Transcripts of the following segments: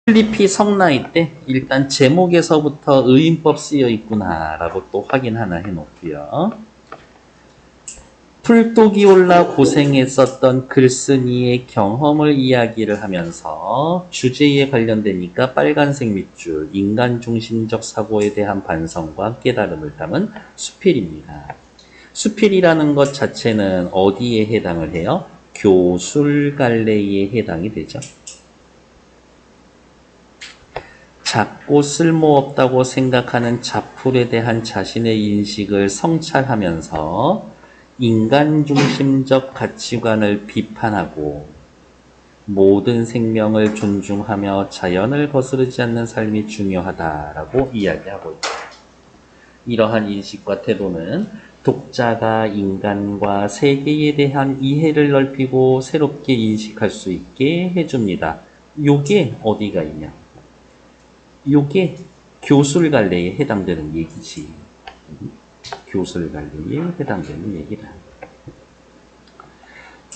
필리피 성나이 때 일단 제목에서부터 의인법 쓰여 있구나 라고 또 확인 하나 해놓고요. 풀독이 올라 고생했었던 글쓴이의 경험을 이야기를 하면서 주제에 관련되니까 빨간색 밑줄 인간중심적 사고에 대한 반성과 깨달음을 담은 수필입니다. 수필이라는 것 자체는 어디에 해당을 해요? 교술갈래에 해당이 되죠. 작고 쓸모없다고 생각하는 작품에 대한 자신의 인식을 성찰하면서 인간중심적 가치관을 비판하고 모든 생명을 존중하며 자연을 거스르지 않는 삶이 중요하다라고 이야기하고 있다. 이러한 인식과 태도는 독자가 인간과 세계에 대한 이해를 넓히고 새롭게 인식할 수 있게 해줍니다. 요게 어디가 있냐? 요게 교술갈래에 해당되는 얘기지. 교술갈래에 해당되는 얘기다.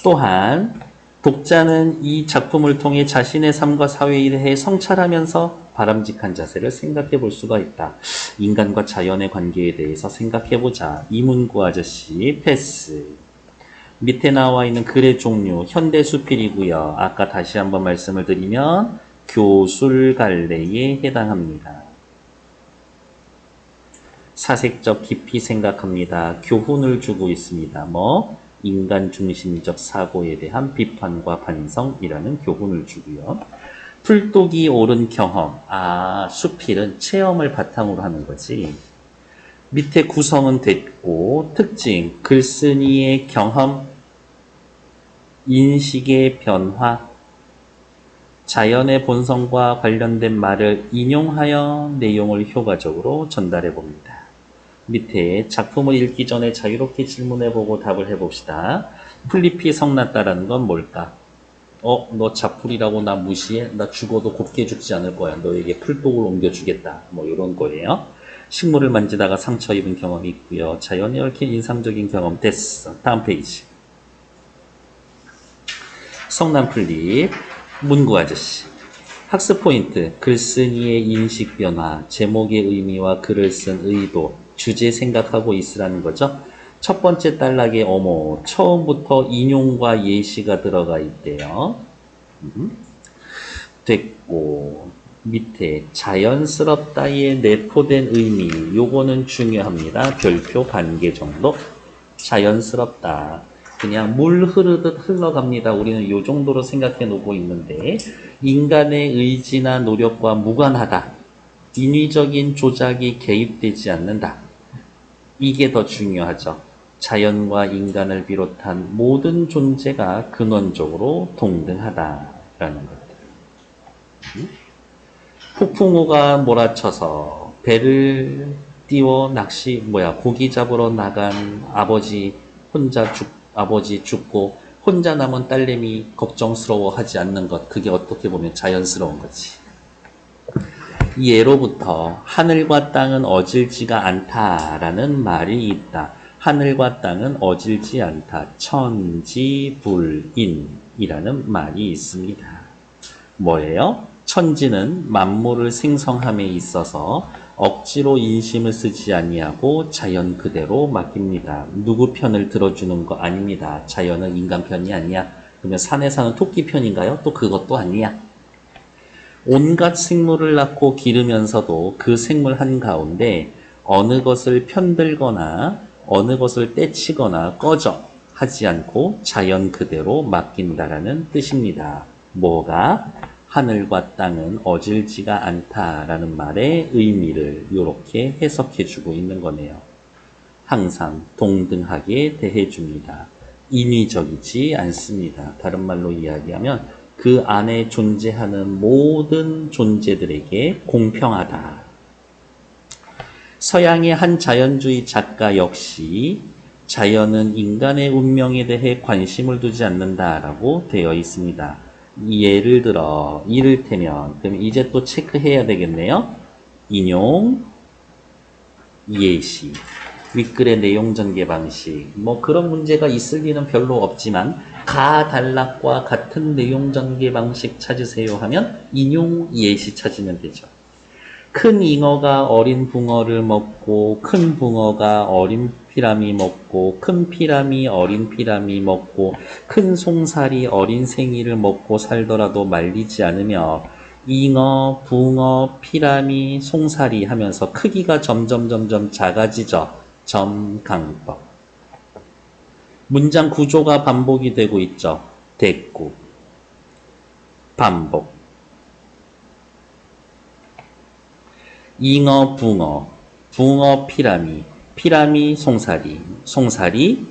또한 독자는 이 작품을 통해 자신의 삶과 사회에 대해 성찰하면서 바람직한 자세를 생각해 볼 수가 있다. 인간과 자연의 관계에 대해서 생각해 보자. 이문구 아저씨 패스. 밑에 나와 있는 글의 종류 현대수필이고요. 아까 다시 한번 말씀을 드리면 교술갈래에 해당합니다. 사색적 깊이 생각합니다. 교훈을 주고 있습니다. 인간중심적 사고에 대한 비판과 반성이라는 교훈을 주고요. 풀독이 오른 경험. 수필은 체험을 바탕으로 하는 거지. 밑에 구성은 됐고 특징, 글쓴이의 경험, 인식의 변화, 자연의 본성과 관련된 말을 인용하여 내용을 효과적으로 전달해 봅니다. 밑에 작품을 읽기 전에 자유롭게 질문해보고 답을 해봅시다. 풀잎이 성났다라는 건 뭘까? 너 자풀이라고 나 무시해? 나 죽어도 곱게 죽지 않을 거야. 너에게 풀독을 옮겨주겠다. 이런 거예요. 식물을 만지다가 상처 입은 경험이 있고요. 자연에 얽힌 인상적인 경험 됐어. 다음 페이지. 성난 풀잎. 문구 아저씨. 학습 포인트, 글쓴이의 인식 변화, 제목의 의미와 글을 쓴 의도, 주제 생각하고 있으라는 거죠. 첫 번째 단락에 처음부터 인용과 예시가 들어가 있대요. 됐고 밑에 자연스럽다에 내포된 의미, 요거는 중요합니다. 별표 반개 정도. 자연스럽다. 그냥 물 흐르듯 흘러갑니다. 우리는 요 정도로 생각해 놓고 있는데 인간의 의지나 노력과 무관하다. 인위적인 조작이 개입되지 않는다. 이게 더 중요하죠. 자연과 인간을 비롯한 모든 존재가 근원적으로 동등하다라는 것들. 폭풍우가 몰아쳐서 배를 띄워 고기 잡으러 나간 아버지 아버지 죽고 혼자 남은 딸내미 걱정스러워하지 않는 것, 그게 어떻게 보면 자연스러운 거지. 이 예로부터 하늘과 땅은 어질지가 않다라는 말이 있다. 하늘과 땅은 어질지 않다. 천지불인이라는 말이 있습니다. 뭐예요? 천지는 만물을 생성함에 있어서 억지로 인심을 쓰지 아니하고 자연 그대로 맡깁니다. 누구 편을 들어주는 거 아닙니다. 자연은 인간 편이 아니야. 그러면 산에 사는 토끼 편인가요? 또 그것도 아니야. 온갖 생물을 낳고 기르면서도 그 생물 한가운데 어느 것을 편들거나 어느 것을 떼치거나 꺼져 하지 않고 자연 그대로 맡긴다라는 뜻입니다. 뭐가? 하늘과 땅은 어질지가 않다라는 말의 의미를 이렇게 해석해 주고 있는 거네요. 항상 동등하게 대해줍니다. 인위적이지 않습니다. 다른 말로 이야기하면 그 안에 존재하는 모든 존재들에게 공평하다. 서양의 한 자연주의 작가 역시 자연은 인간의 운명에 대해 관심을 두지 않는다라고 되어 있습니다. 예를 들어 이를테면 그럼 이제 또 체크해야 되겠네요. 인용, 예시. 윗글의 내용 전개 방식. 뭐 그런 문제가 있을 리는 별로 없지만 가 단락과 같은 내용 전개 방식 찾으세요 하면 인용 예시 찾으면 되죠. 큰 잉어가 어린 붕어를 먹고 큰 붕어가 어린 피라미 먹고 큰 피라미 어린 피라미 먹고 큰 송사리 어린 생이를 먹고 살더라도 말리지 않으며 잉어, 붕어, 피라미, 송사리 하면서 크기가 점점 작아지죠. 점강법. 문장 구조가 반복이 되고 있죠. 됐고, 반복. 잉어, 붕어, 붕어, 피라미, 피라미, 송사리, 송사리,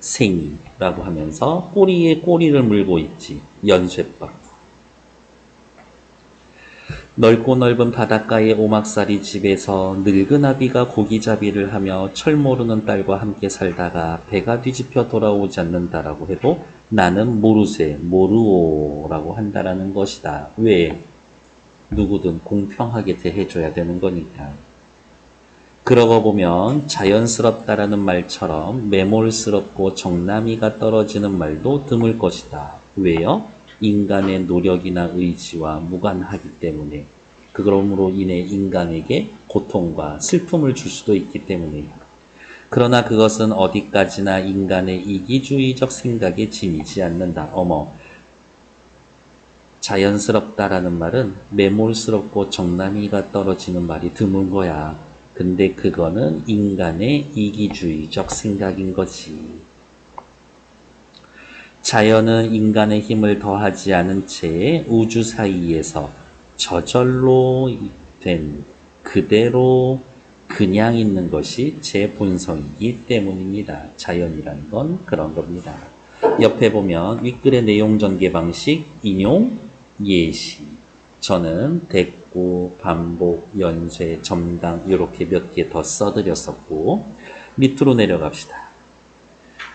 생이라고 하면서 꼬리에 꼬리를 물고 있지. 연쇄법. 넓고 넓은 바닷가의 오막살이 집에서 늙은 아비가 고기잡이를 하며 철 모르는 딸과 함께 살다가 배가 뒤집혀 돌아오지 않는다라고 해도 나는 모르세, 모르오라고 한다라는 것이다. 왜? 누구든 공평하게 대해줘야 되는 거니까. 그러고 보면 자연스럽다라는 말처럼 매몰스럽고 정남이가 떨어지는 말도 드물 것이다. 왜요? 인간의 노력이나 의지와 무관하기 때문에, 그러므로 인해 인간에게 고통과 슬픔을 줄 수도 있기 때문에. 그러나 그것은 어디까지나 인간의 이기주의적 생각에 지니지 않는다. 어머, 자연스럽다라는 말은 매몰스럽고 정남이가 떨어지는 말이 드문 거야. 근데 그거는 인간의 이기주의적 생각인 거지. 자연은 인간의 힘을 더하지 않은 채 우주 사이에서 저절로 된 그대로 그냥 있는 것이 제 본성이기 때문입니다. 자연이라는 건 그런 겁니다. 옆에 보면 윗글의 내용 전개 방식, 인용, 예시. 저는 대꾸, 반복, 연쇄, 점당 이렇게 몇 개 더 써드렸었고, 밑으로 내려갑시다.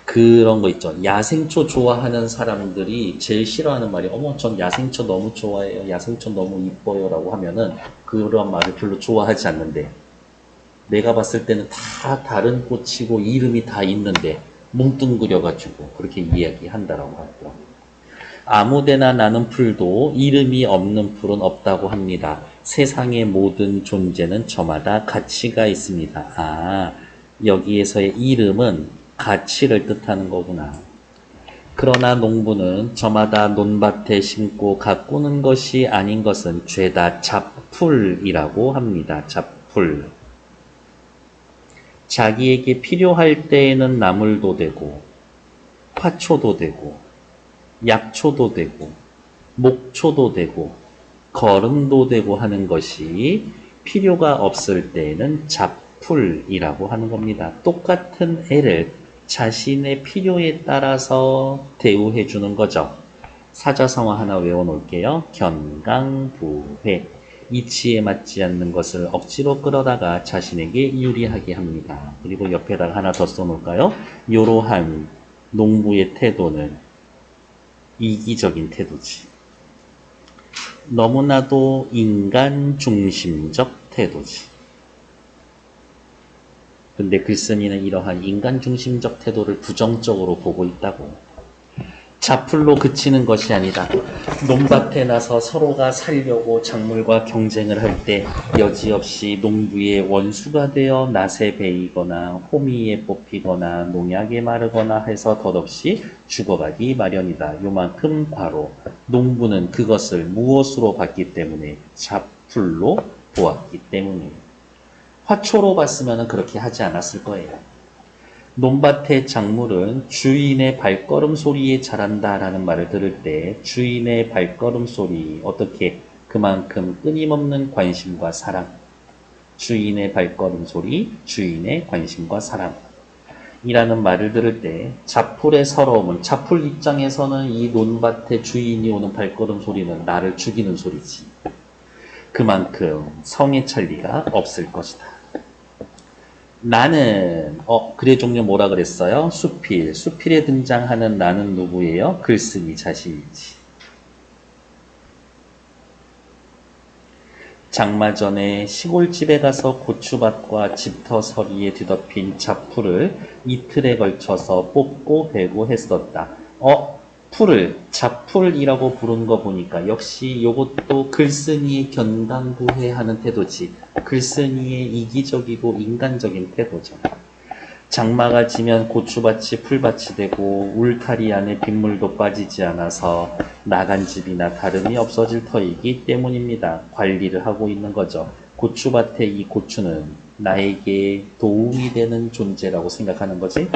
그런 거 있죠. 야생초 좋아하는 사람들이 제일 싫어하는 말이 어머 전 야생초 너무 좋아해요. 야생초 너무 이뻐요 라고 하면은 그런 말을 별로 좋아하지 않는데, 내가 봤을 때는 다 다른 꽃이고 이름이 다 있는데 뭉뚱그려가지고 그렇게 이야기한다라고 하더라고요. 아무데나 나는 풀도 이름이 없는 풀은 없다고 합니다. 세상의 모든 존재는 저마다 가치가 있습니다. 아, 여기에서의 이름은 가치를 뜻하는 거구나. 그러나 농부는 저마다 논밭에 심고 가꾸는 것이 아닌 것은 죄다 잡풀이라고 합니다. 잡풀. 자기에게 필요할 때에는 나물도 되고 화초도 되고 약초도 되고 목초도 되고 거름도 되고 하는 것이 필요가 없을 때에는 잡풀이라고 하는 겁니다. 똑같은 애를 자신의 필요에 따라서 대우해 주는 거죠. 사자성어 하나 외워놓을게요. 견강부회. 이치에 맞지 않는 것을 억지로 끌어다가 자신에게 유리하게 합니다. 그리고 옆에다가 하나 더 써놓을까요? 이러한 농부의 태도는 이기적인 태도지. 너무나도 인간 중심적 태도지. 근데 글쓴이는 이러한 인간 중심적 태도를 부정적으로 보고 있다고. 자풀로 그치는 것이 아니다. 논밭에 나서 서로가 살려고 작물과 경쟁을 할 때 여지없이 농부의 원수가 되어 낫에 베이거나 호미에 뽑히거나 농약에 마르거나 해서 덧없이 죽어가기 마련이다. 요만큼 바로 농부는 그것을 무엇으로 봤기 때문에 자풀로 보았기 때문에. 화초로 봤으면 그렇게 하지 않았을 거예요. 논밭의 작물은 주인의 발걸음 소리에 자란다라는 말을 들을 때 주인의 발걸음 소리, 어떻게 그만큼 끊임없는 관심과 사랑. 주인의 발걸음 소리, 주인의 관심과 사랑. 이라는 말을 들을 때 자풀의 서러움은, 자풀 입장에서는 이 논밭의 주인이 오는 발걸음 소리는 나를 죽이는 소리지. 그만큼 성의 천리가 없을 것이다. 나는 글의 종류 뭐라 그랬어요? 수필. 수필에 등장하는 나는 누구예요? 글쓴이 자신이지. 장마 전에 시골집에 가서 고추밭과 집터 서리에 뒤덮인 잡풀을 이틀에 걸쳐서 뽑고 베고 했었다. 풀을 잡풀이라고 부른 거 보니까 역시 요것도 글쓴이의 견강부회하는 태도지. 글쓴이의 이기적이고 인간적인 태도죠. 장마가 지면 고추밭이 풀밭이 되고 울타리 안에 빗물도 빠지지 않아서 나간 집이나 다름이 없어질 터이기 때문입니다. 관리를 하고 있는 거죠. 고추밭의 이 고추는 나에게 도움이 되는 존재라고 생각하는 거지.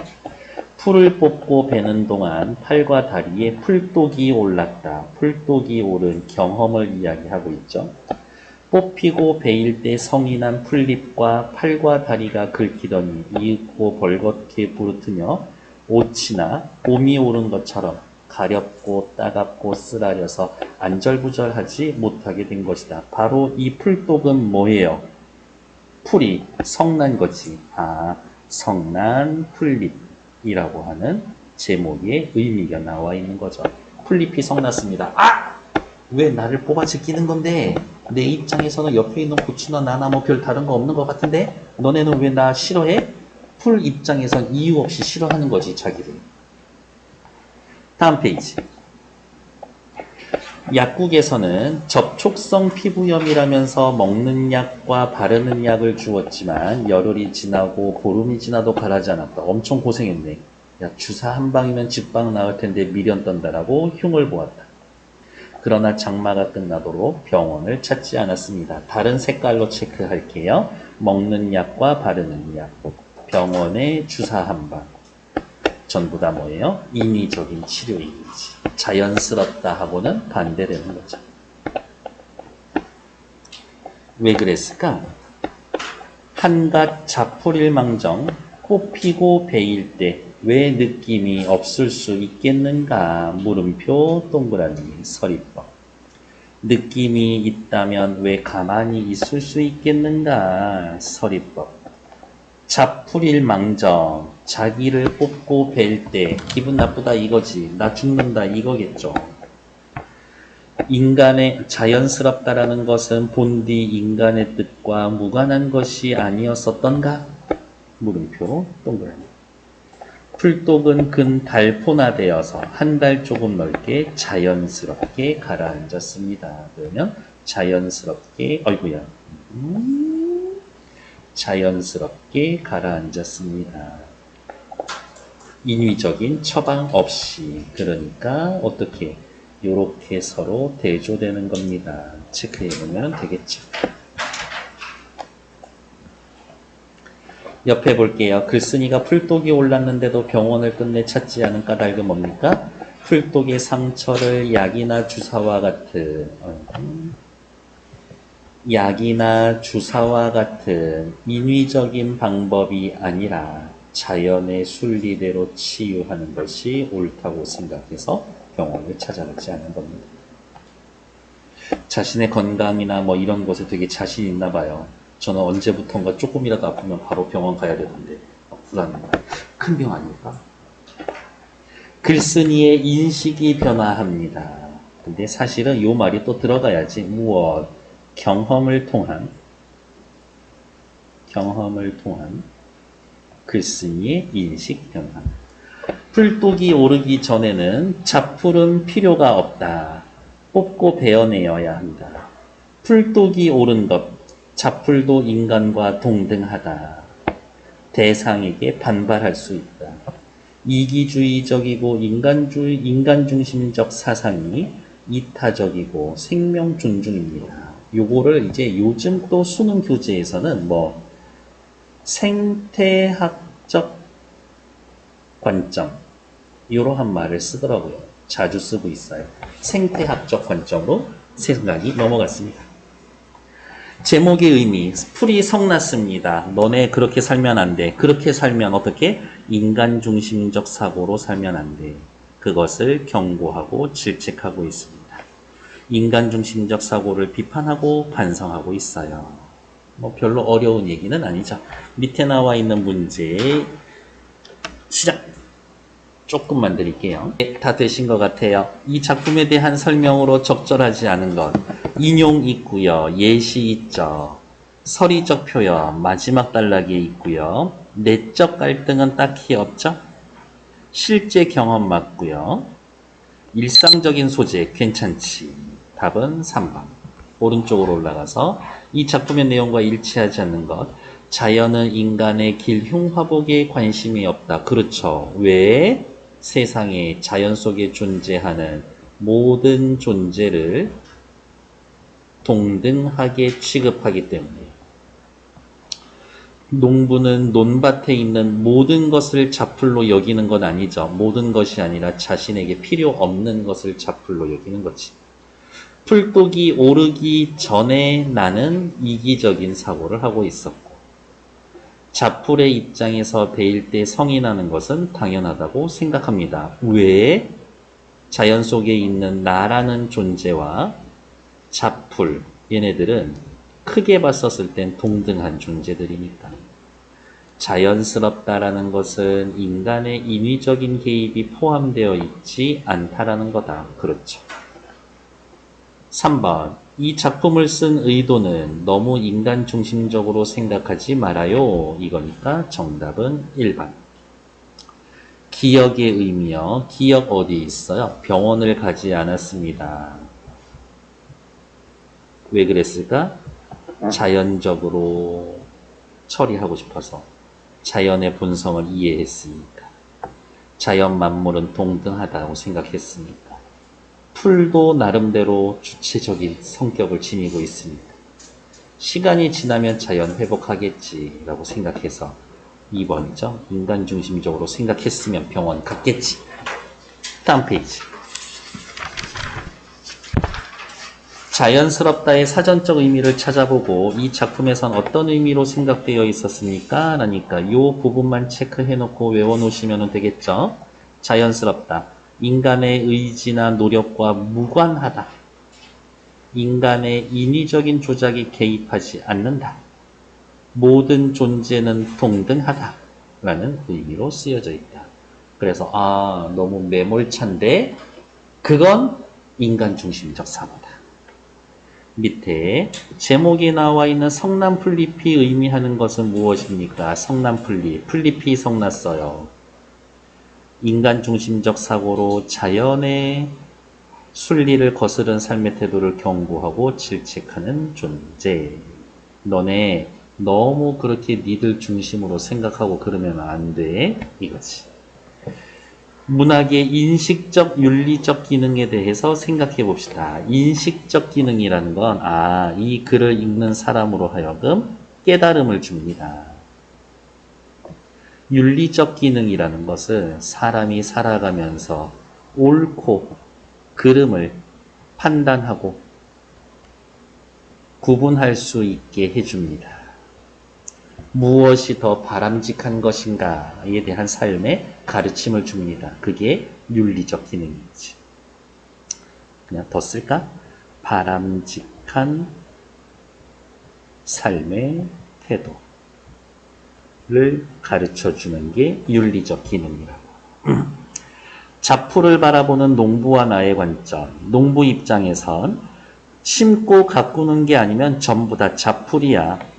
풀을 뽑고 베는 동안 팔과 다리에 풀독이 올랐다. 풀독이 오른 경험을 이야기하고 있죠. 뽑히고 베일 때 성이 난 풀잎과 팔과 다리가 긁히더니 이윽고 벌겋게 부르트며 옷이나 봄이 오른 것처럼 가렵고 따갑고 쓰라려서 안절부절하지 못하게 된 것이다. 바로 이 풀독은 뭐예요? 풀이 성난 거지. 성난 풀잎이라고 하는 제목의 의미가 나와 있는 거죠. 풀잎이 성났습니다. 왜 나를 뽑아 제끼는 건데? 내 입장에서는 옆에 있는 고추나 나나 뭐 별 다른 거 없는 것 같은데? 너네는 왜 나 싫어해? 풀 입장에선 이유 없이 싫어하는 거지, 자기를. 다음 페이지. 약국에서는 접촉성 피부염이라면서 먹는 약과 바르는 약을 주었지만 열흘이 지나고 보름이 지나도 가라지 않았다. 엄청 고생했네. 야, 주사 한 방이면 직방 나을 텐데 미련 떤다라고 흉을 보았다. 그러나 장마가 끝나도록 병원을 찾지 않았습니다. 다른 색깔로 체크할게요. 먹는 약과 바르는 약, 병원에 주사 한 방. 전부 다 뭐예요? 인위적인 치료이지. 자연스럽다 하고는 반대되는 거죠. 왜 그랬을까? 한갓 잡풀일망정 뽑히고 베일 때 왜 느낌이 없을 수 있겠는가? 물음표 동그라미 서리법. 느낌이 있다면 왜 가만히 있을 수 있겠는가? 서리법. 잡풀일망정 자기를 뽑고 벨 때 기분 나쁘다 이거지. 나 죽는다 이거겠죠. 인간의 자연스럽다라는 것은 본디 인간의 뜻과 무관한 것이 아니었었던가? 물음표 동그라미. 풀독은 근 달포나되어서 한 달 조금 넓게 자연스럽게 가라앉았습니다. 그러면 자연스럽게 자연스럽게 가라앉았습니다. 인위적인 처방 없이. 그러니까 어떻게 요렇게 서로 대조되는 겁니다. 체크해보면 되겠죠. 옆에 볼게요. 글쓴이가 풀독이 올랐는데도 병원을 끝내 찾지 않은 까닭은 뭡니까? 풀독의 상처를 약이나 주사와 같은 인위적인 방법이 아니라 자연의 순리대로 치유하는 것이 옳다고 생각해서 병원을 찾아가지 않은 겁니다. 자신의 건강이나 뭐 이런 것에 되게 자신 있나 봐요. 저는 언제부턴가 조금이라도 아프면 바로 병원 가야 되는데 불안해요. 큰 병 아닙니까? 글쓴이의 인식이 변화합니다. 근데 사실은 이 말이 또 들어가야지. 무엇? 경험을 통한 글쓴이의 인식 변화. 풀독이 오르기 전에는 잡풀은 필요가 없다. 뽑고 베어내어야 한다. 풀독이 오른 것, 잡풀도 인간과 동등하다. 대상에게 반발할 수 있다. 이기주의적이고 인간중심적 사상이 이타적이고 생명 존중입니다. 요거를 이제 요즘 또 수능 교재에서는 뭐 생태학적 관점 이러한 말을 쓰더라고요. 자주 쓰고 있어요. 생태학적 관점으로 생각이 넘어갔습니다. 제목의 의미, 풀이 성났습니다. 너네 그렇게 살면 안 돼. 그렇게 살면 어떻게? 인간중심적 사고로 살면 안 돼. 그것을 경고하고 질책하고 있습니다. 인간중심적 사고를 비판하고 반성하고 있어요. 뭐 별로 어려운 얘기는 아니죠. 밑에 나와 있는 문제 시작! 조금만 드릴게요. 네, 다 되신 것 같아요. 이 작품에 대한 설명으로 적절하지 않은 것. 인용 있고요. 예시 있죠. 서리적 표현, 마지막 단락에 있고요. 내적 갈등은 딱히 없죠. 실제 경험 맞고요. 일상적인 소재 괜찮지. 답은 3번. 오른쪽으로 올라가서 이 작품의 내용과 일치하지 않는 것. 자연은 인간의 길 흉화복에 관심이 없다. 그렇죠. 왜? 세상에 자연 속에 존재하는 모든 존재를 동등하게 취급하기 때문에. 농부는 논밭에 있는 모든 것을 자풀로 여기는 건 아니죠. 모든 것이 아니라 자신에게 필요 없는 것을 자풀로 여기는 거지. 풀독이 오르기 전에 나는 이기적인 사고를 하고 있었고, 자풀의 입장에서 배일 때 성이 나는 것은 당연하다고 생각합니다. 왜? 자연 속에 있는 나라는 존재와 자풀, 얘네들은 크게 봤었을 땐 동등한 존재들이니까. 자연스럽다라는 것은 인간의 인위적인 개입이 포함되어 있지 않다라는 거다. 그렇죠. 3번. 이 작품을 쓴 의도는 너무 인간 중심적으로 생각하지 말아요. 이거니까 정답은 1번. 기억의 의미요. 기억 어디 있어요? 병원을 가지 않았습니다. 왜 그랬을까? 자연적으로 처리하고 싶어서. 자연의 본성을 이해했으니까. 자연 만물은 동등하다고 생각했으니까. 풀도 나름대로 주체적인 성격을 지니고 있습니다. 시간이 지나면 자연 회복하겠지라고 생각해서 2번이죠. 인간 중심적으로 생각했으면 병원 갔겠지. 다음 페이지. 자연스럽다의 사전적 의미를 찾아보고 이 작품에선 어떤 의미로 생각되어 있었습니까? 라니까 이 부분만 체크해 놓고 외워 놓으시면 되겠죠. 자연스럽다. 인간의 의지나 노력과 무관하다. 인간의 인위적인 조작이 개입하지 않는다. 모든 존재는 동등하다. 라는 의미로 쓰여져 있다. 그래서 너무 매몰찬데 그건 인간 중심적 사고다. 밑에 제목에 나와 있는 성남풀잎이 의미하는 것은 무엇입니까? 성남풀잎. 풀잎이 성났어요. 인간 중심적 사고로 자연의 순리를 거스른 삶의 태도를 경고하고 질책하는 존재. 너네 너무 그렇게 니들 중심으로 생각하고 그러면 안 돼. 이거지. 문학의 인식적, 윤리적 기능에 대해서 생각해 봅시다. 인식적 기능이라는 건, 이 글을 읽는 사람으로 하여금 깨달음을 줍니다. 윤리적 기능이라는 것은 사람이 살아가면서 옳고 그름을 판단하고 구분할 수 있게 해줍니다. 무엇이 더 바람직한 것인가에 대한 삶의 가르침을 줍니다. 그게 윤리적 기능이지. 그냥 더 쓸까? 바람직한 삶의 태도를 가르쳐주는 게 윤리적 기능이라고. 자풀을 바라보는 농부와 나의 관점. 농부 입장에선 심고 가꾸는 게 아니면 전부 다 자풀이야.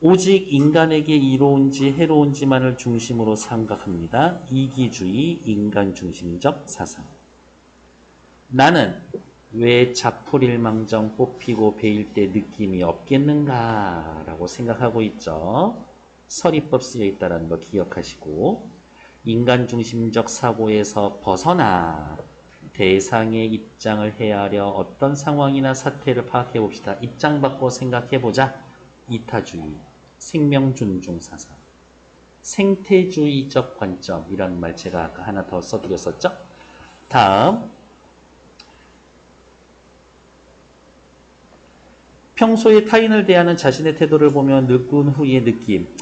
오직 인간에게 이로운지 해로운지만을 중심으로 생각합니다. 이기주의, 인간중심적 사상. 나는 왜 자풀일망정 뽑히고 베일 때 느낌이 없겠는가 라고 생각하고 있죠. 서리법 쓰여 있다는 거 기억하시고, 인간중심적 사고에서 벗어나 대상의 입장을 헤아려 어떤 상황이나 사태를 파악해 봅시다. 입장 바꿔 생각해 보자. 이타주의. 생명 존중 사상, 생태주의적 관점이라는 말 제가 아까 하나 더 써드렸었죠? 다음, 평소에 타인을 대하는 자신의 태도를 보면 늙은 후의 느낌.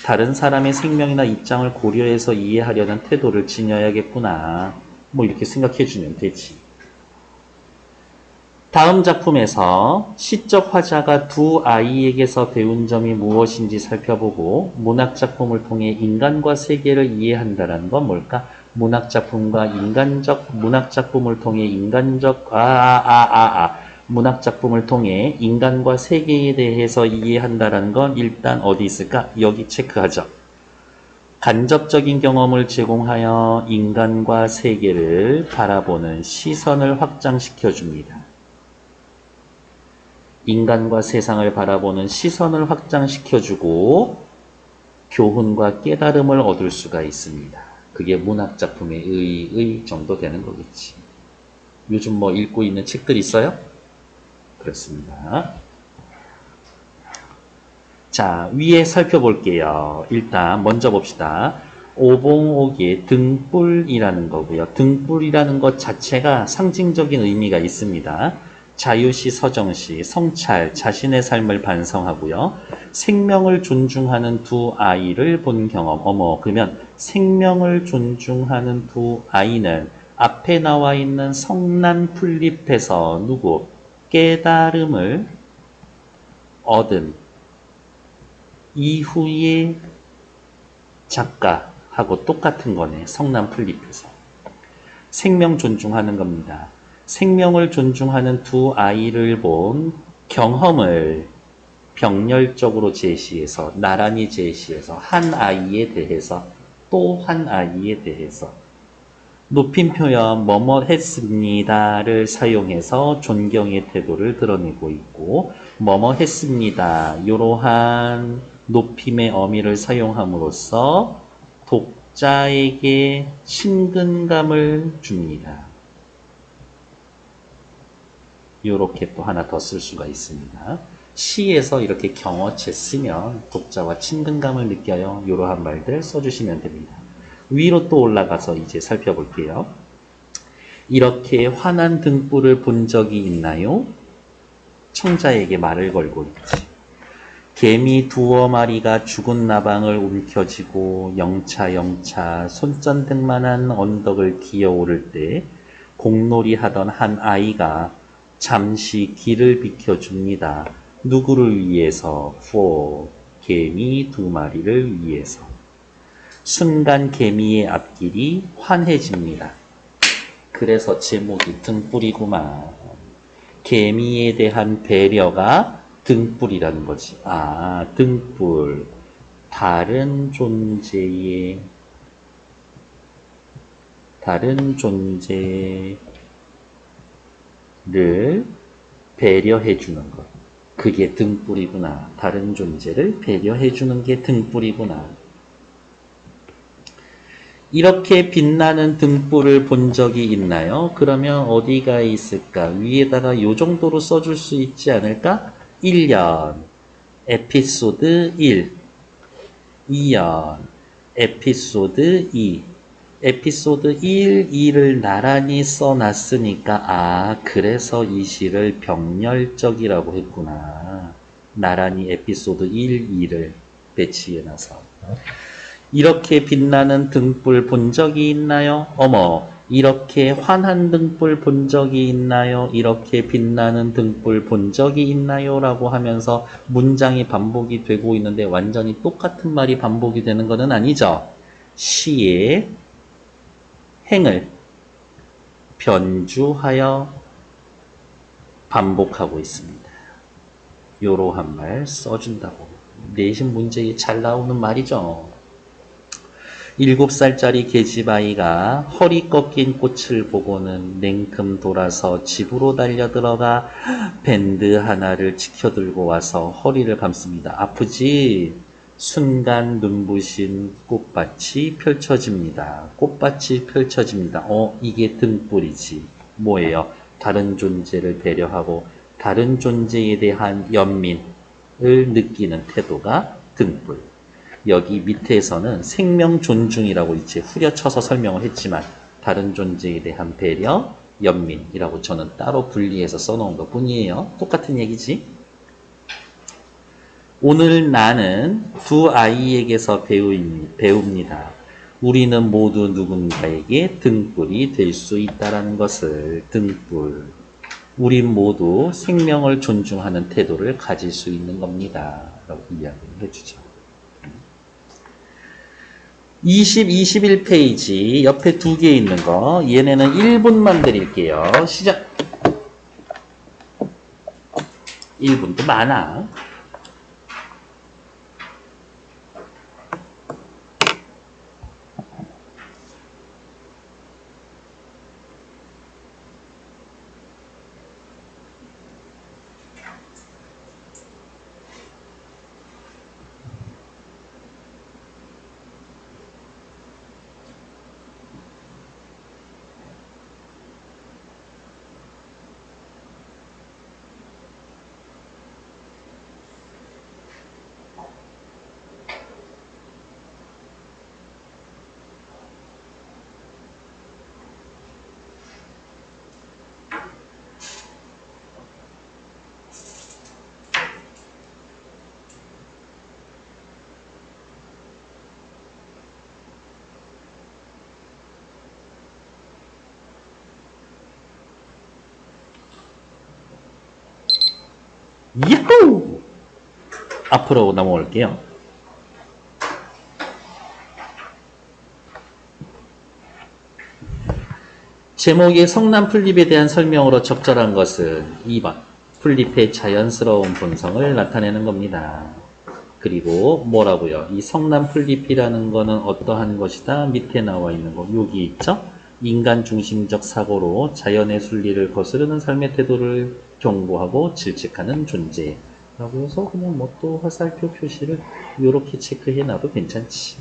다른 사람의 생명이나 입장을 고려해서 이해하려는 태도를 지녀야겠구나. 뭐 이렇게 생각해 주면 되지. 다음 작품에서 시적 화자가 두 아이에게서 배운 점이 무엇인지 살펴보고 문학작품을 통해 인간과 세계를 이해한다는 건 뭘까? 문학작품을 통해 문학작품을 통해 인간과 세계에 대해서 이해한다는 건 일단 어디 있을까? 여기 체크하죠. 간접적인 경험을 제공하여 인간과 세계를 바라보는 시선을 확장시켜 줍니다. 인간과 세상을 바라보는 시선을 확장시켜주고 교훈과 깨달음을 얻을 수가 있습니다. 그게 문학작품의 의 정도 되는 거겠지. 요즘 뭐 읽고 있는 책들 있어요? 그렇습니다. 자, 위에 살펴볼게요. 일단 먼저 봅시다. 오봉옥의 등불이라는 거고요. 등불이라는 것 자체가 상징적인 의미가 있습니다. 자유시, 서정시, 성찰, 자신의 삶을 반성하고요. 생명을 존중하는 두 아이를 본 경험. 어머, 그러면 생명을 존중하는 두 아이는 앞에 나와 있는 성난 풀잎에서 누구? 깨달음을 얻은 이후의 작가하고 똑같은 거네. 성난 풀잎에서. 생명 존중하는 겁니다. 생명을 존중하는 두 아이를 본 경험을 병렬적으로 제시해서 나란히 제시해서 한 아이에 대해서 또 한 아이에 대해서 높임 표현 뭐뭐 했습니다를 사용해서 존경의 태도를 드러내고 있고 뭐뭐 했습니다. 이러한 높임의 어미를 사용함으로써 독자에게 친근감을 줍니다. 이렇게 또 하나 더 쓸 수가 있습니다. 시에서 이렇게 경어체 쓰면 독자와 친근감을 느껴요. 이러한 말들 써주시면 됩니다. 위로 또 올라가서 이제 살펴볼게요. 이렇게 환한 등불을 본 적이 있나요? 청자에게 말을 걸고 있지. 개미 두어 마리가 죽은 나방을 움켜쥐고 영차 손전등만한 언덕을 기어오를 때 공놀이 하던 한 아이가 잠시 길을 비켜줍니다. 누구를 위해서? 개미 두 마리를 위해서. 순간 개미의 앞길이 환해집니다. 그래서 제목이 등불이구만. 개미에 대한 배려가 등불이라는 거지. 아, 등불. 다른 존재를 배려해 주는 것. 그게 등불이구나. 다른 존재를 배려해 주는 게 등불이구나. 이렇게 빛나는 등불을 본 적이 있나요? 그러면 어디가 있을까? 위에다가 요 정도로 써줄 수 있지 않을까? 1년, 에피소드 1. 2년, 에피소드 2. 에피소드 1, 2를 나란히 써놨으니까 그래서 이 시를 병렬적이라고 했구나. 나란히 에피소드 1, 2를 배치해놔서. 이렇게 빛나는 등불 본 적이 있나요? 어머, 이렇게 환한 등불 본 적이 있나요? 이렇게 빛나는 등불 본 적이 있나요? 라고 하면서 문장이 반복이 되고 있는데 완전히 똑같은 말이 반복이 되는 것은 아니죠. 시의 행을 변주하여 반복하고 있습니다. 요러한 말 써준다고. 내신 문제에 잘 나오는 말이죠. 7살짜리 계집아이가 허리 꺾인 꽃을 보고는 냉큼 돌아서 집으로 달려들어가 밴드 하나를 치켜들고 와서 허리를 감습니다. 아프지? 순간 눈부신 꽃밭이 펼쳐집니다. 꽃밭이 펼쳐집니다. 이게 등불이지. 뭐예요? 다른 존재를 배려하고 다른 존재에 대한 연민을 느끼는 태도가 등불. 여기 밑에서는 생명 존중이라고 이제 후려쳐서 설명을 했지만 다른 존재에 대한 배려, 연민이라고 저는 따로 분리해서 써놓은 것 뿐이에요. 똑같은 얘기지. 오늘 나는 두 아이에게서 배웁니다. 우리는 모두 누군가에게 등불이 될 수 있다는 것을. 등불. 우리 모두 생명을 존중하는 태도를 가질 수 있는 겁니다. 라고 이야기를 해주죠. 20, 21페이지 옆에 두 개 있는 거 얘네는 1분만 드릴게요. 시작! 1분도 많아. 야호! 앞으로 넘어올게요. 제목의 성난 풀립에 대한 설명으로 적절한 것은 2번. 풀립의 자연스러운 본성을 나타내는 겁니다. 그리고 뭐라고요? 이 성난 풀립이라는 거는 어떠한 것이다? 밑에 나와 있는 거 여기 있죠? 인간 중심적 사고로 자연의 순리를 거스르는 삶의 태도를 경고하고 질책하는 존재. 라고 해서 그냥 뭐 또 화살표 표시를 이렇게 체크해 놔도 괜찮지.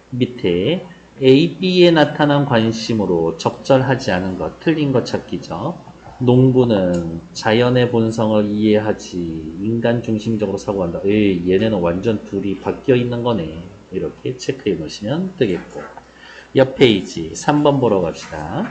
밑에 A, B에 나타난 관심으로 적절하지 않은 것, 틀린 것 찾기죠. 농부는 자연의 본성을 이해하지 인간 중심적으로 사고한다. 에이, 얘네는 완전 둘이 바뀌어 있는 거네. 이렇게 체크해 놓으시면 되겠고. 옆 페이지 3번 보러 갑시다.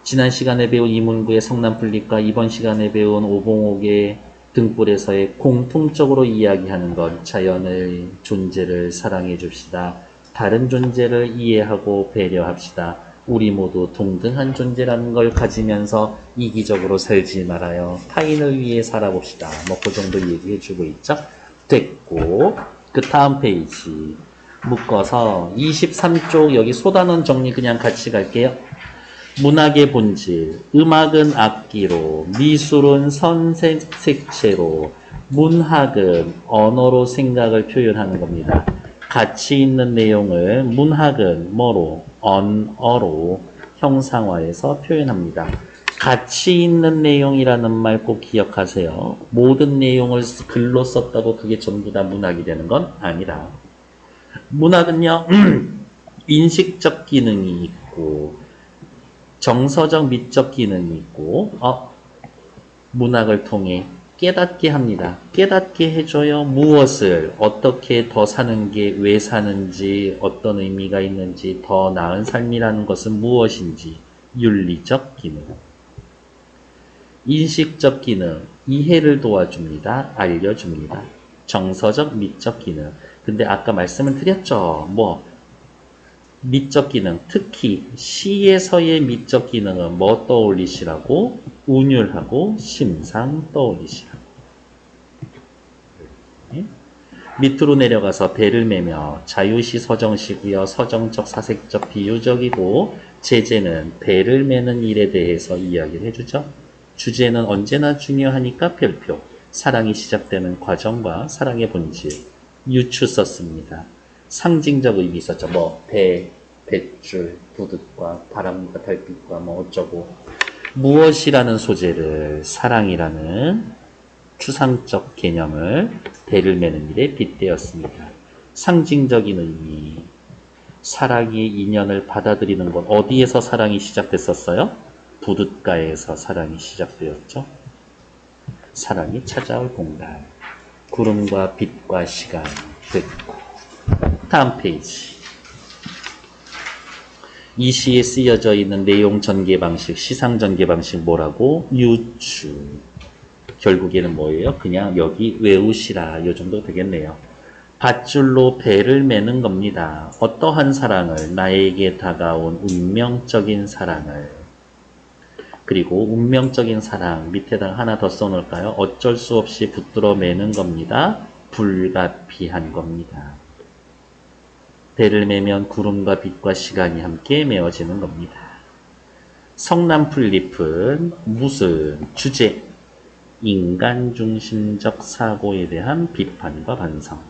지난 시간에 배운 이문구의 성난풀립과 이번 시간에 배운 오봉옥의 등불에서의 공통적으로 이야기하는 건 자연의 존재를 사랑해 줍시다. 다른 존재를 이해하고 배려합시다. 우리 모두 동등한 존재라는 걸 가지면서 이기적으로 살지 말아요. 타인을 위해 살아봅시다. 뭐 그 정도 얘기해 주고 있죠. 됐고 그 다음 페이지 묶어서 23쪽 여기 소단원 정리 그냥 같이 갈게요. 문학의 본질, 음악은 악기로, 미술은 선색체로, 문학은 언어로 생각을 표현하는 겁니다. 가치 있는 내용을 문학은 뭐로? 언어로 형상화해서 표현합니다. 가치 있는 내용이라는 말 꼭 기억하세요. 모든 내용을 글로 썼다고 그게 전부 다 문학이 되는 건 아니라 문학은요 인식적 기능이 있고 정서적 미적 기능이 있고 문학을 통해 깨닫게 합니다. 깨닫게 해줘요. 무엇을 어떻게 더 사는 게 왜 사는지 어떤 의미가 있는지 더 나은 삶이라는 것은 무엇인지 윤리적 기능 인식적 기능 이해를 도와줍니다. 알려줍니다. 정서적 미적 기능 근데 아까 말씀을 드렸죠. 미적 기능, 특히 시에서의 미적 기능은 뭐 떠올리시라고? 운율하고 심상 떠올리시라고. 네? 밑으로 내려가서 배를 매며 자유시 서정시고요. 서정적, 사색적, 비유적이고 제재는 배를 매는 일에 대해서 이야기를 해주죠. 주제는 언제나 중요하니까 별표. 사랑이 시작되는 과정과 사랑의 본질. 유추 썼습니다. 상징적 의미 있었죠. 배, 뱃줄, 부둣과 바람과 달빛과 어쩌고 무엇이라는 소재를 사랑이라는 추상적 개념을 배를 매는 일에 빗대었습니다. 상징적인 의미 사랑의 인연을 받아들이는 것 어디에서 사랑이 시작됐었어요? 부둣가에서 사랑이 시작되었죠. 사랑이 찾아올 공간 구름과 빛과 시간 됐고 다음 페이지 이 시에 쓰여져 있는 내용 전개 방식, 시상 전개 방식 뭐라고? 유추. 결국에는 뭐예요? 그냥 여기 외우시라. 이 정도 되겠네요. 밧줄로 배를 매는 겁니다. 어떠한 사랑을? 나에게 다가온 운명적인 사랑을. 그리고 운명적인 사랑 밑에다 하나 더 써놓을까요? 어쩔 수 없이 붙들어 매는 겁니다. 불가피한 겁니다. 배를 매면 구름과 빛과 시간이 함께 메어지는 겁니다. 성남풀잎은 무슨 주제? 인간 중심적 사고에 대한 비판과 반성.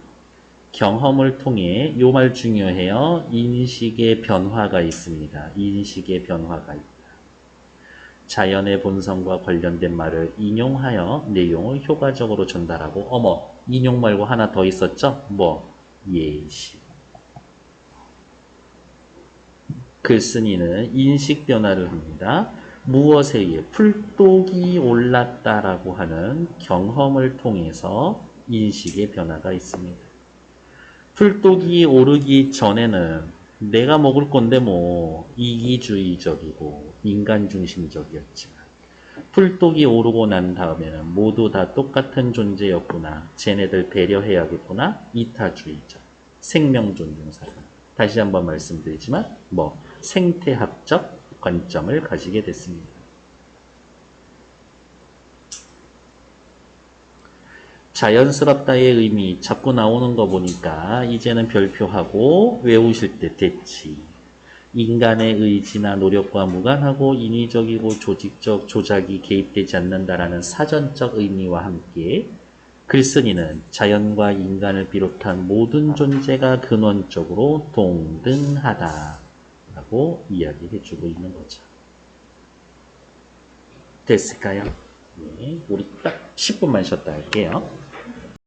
경험을 통해 요 말 중요해요. 인식의 변화가 있습니다. 인식의 변화가 있다. 자연의 본성과 관련된 말을 인용하여 내용을 효과적으로 전달하고 어머 인용 말고 하나 더 있었죠? 뭐? 예시. 글쓴이는 인식 변화를 합니다. 무엇에 의해 풀독이 올랐다라고 하는 경험을 통해서 인식의 변화가 있습니다. 풀독이 오르기 전에는 내가 먹을 건데 뭐 이기주의적이고 인간중심적이었지만 풀독이 오르고 난 다음에는 모두 다 똑같은 존재였구나. 쟤네들 배려해야겠구나. 이타주의적, 생명존중사상. 다시 한번 말씀드리지만 뭐 생태학적 관점을 가지게 됐습니다. 자연스럽다의 의미 자꾸 나오는 거 보니까 이제는 별표하고 외우실 때 됐지. 인간의 의지나 노력과 무관하고 인위적이고 조직적 조작이 개입되지 않는다라는 사전적 의미와 함께 글쓴이는 자연과 인간을 비롯한 모든 존재가 근원적으로 동등하다라고 이야기해주고 있는 거죠. 됐을까요? 네, 우리 딱 10분만 쉬었다 할게요.